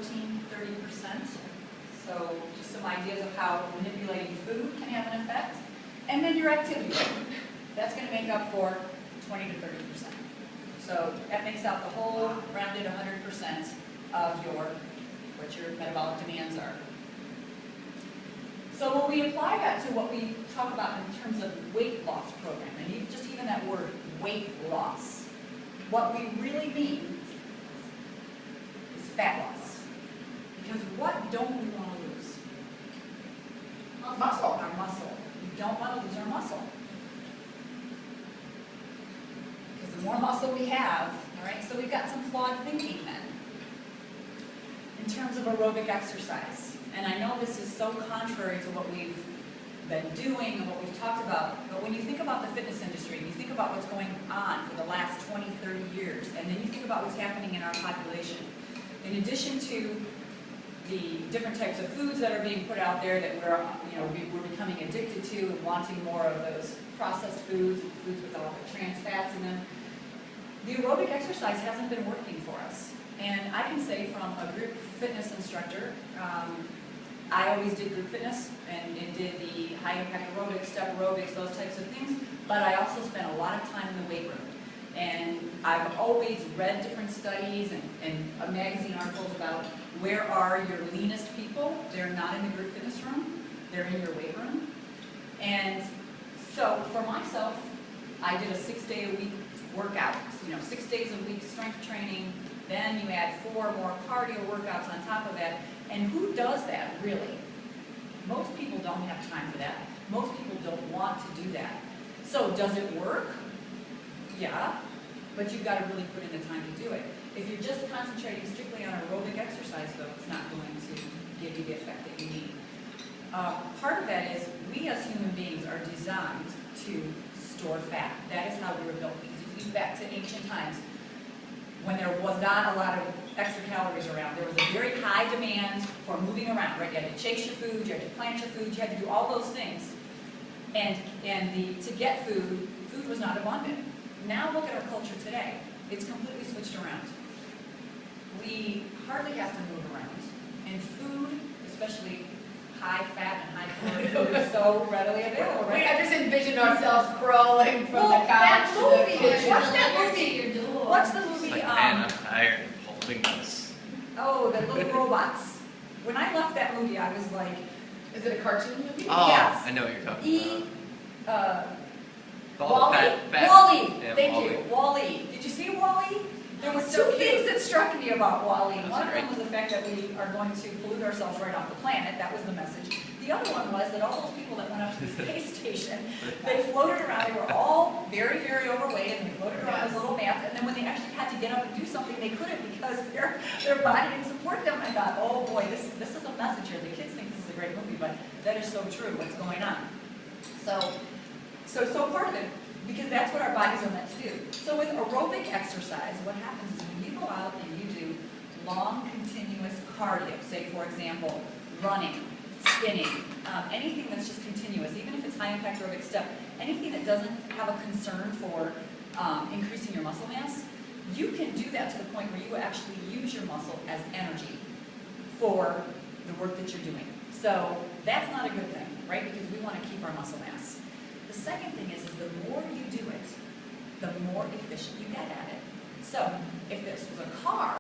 15–30%. So just some ideas of how manipulating food can have an effect. And then your activity level. That's going to make up for 20–30%. So that makes out the whole rounded 100% of what your metabolic demands are. So when we apply that to what we talk about in terms of weight loss program, and just even that word, weight loss, what we really mean is fat loss. Because what don't we want to lose? Muscle. Our muscle. We don't want to lose our muscle. Because the more muscle we have, all right, so we've got some flawed thinking then. In terms of aerobic exercise. And I know this is so contrary to what we've been doing and what we've talked about, but when you think about the fitness industry, and you think about what's going on for the last 20–30 years, and then you think about what's happening in our population, in addition to the different types of foods that are being put out there that we're becoming addicted to and wanting more of those processed foods, foods with all the trans fats in them, the aerobic exercise hasn't been working for us. And I can say from a group fitness instructor, I always did group fitness and did the high impact aerobics, step aerobics, those types of things, but I also spent a lot of time in the weight room. And I've always read different studies and magazine articles about where are your leanest people. They're not in the group fitness room, they're in your weight room. And so for myself, I did a 6-day-a-week workout, 6 days a week strength training, then you add 4 more cardio workouts on top of that. And who does that, really? Most people don't have time for that. Most people don't want to do that. So does it work? Yeah, but you've got to really put in the time to do it. If you're just concentrating strictly on aerobic exercise, though, it's not going to give you the effect that you need. Part of that is we as human beings are designed to store fat. That is how we were built. Because if you think back to ancient times, when there was not a lot of extra calories around, there was a very high demand for moving around, right? You had to chase your food, you had to plant your food, you had to do all those things. And to get food, food was not abundant. Now look at our culture today. It's completely switched around. We hardly have to move around. And food, especially high fat and high caloric food, is so readily available, right? I just envisioned ourselves crawling from the couch to the kitchen. What's that movie? What's the movie? Like, man, I'm tired of holding this. Oh, the little robots. When I left that movie, I was like, Is it a cartoon movie? Oh, yes. I know what you're talking about. Wall-E? Fat. Wall-E, Yeah, thank Wall-E. you, Wall-E. Did you see Wall-E? There were two things that struck me about Wall-E. One of them was the fact that we are going to pollute ourselves right off the planet. That was the message. The other one was that all those people that went up to the space station, they floated around. They were all very, very overweight, and they floated around as little mats. And then when they actually had to get up and do something, they couldn't because their body didn't support them. I thought, oh boy, this is a message here. The kids think this is a great movie, but that is so true. What's going on? So part of it, because that's what our bodies are meant to do. So with aerobic exercise, what happens is when you go out and you do long, continuous cardio, say for example, running, spinning, anything that's just continuous, even if it's high impact aerobic step, anything that doesn't have a concern for increasing your muscle mass, you can do that to the point where you actually use your muscle as energy for the work that you're doing. So that's not a good thing, right? Because we want to keep our muscle mass. The second thing is the more you do it, the more efficient you get at it. So if this was a car,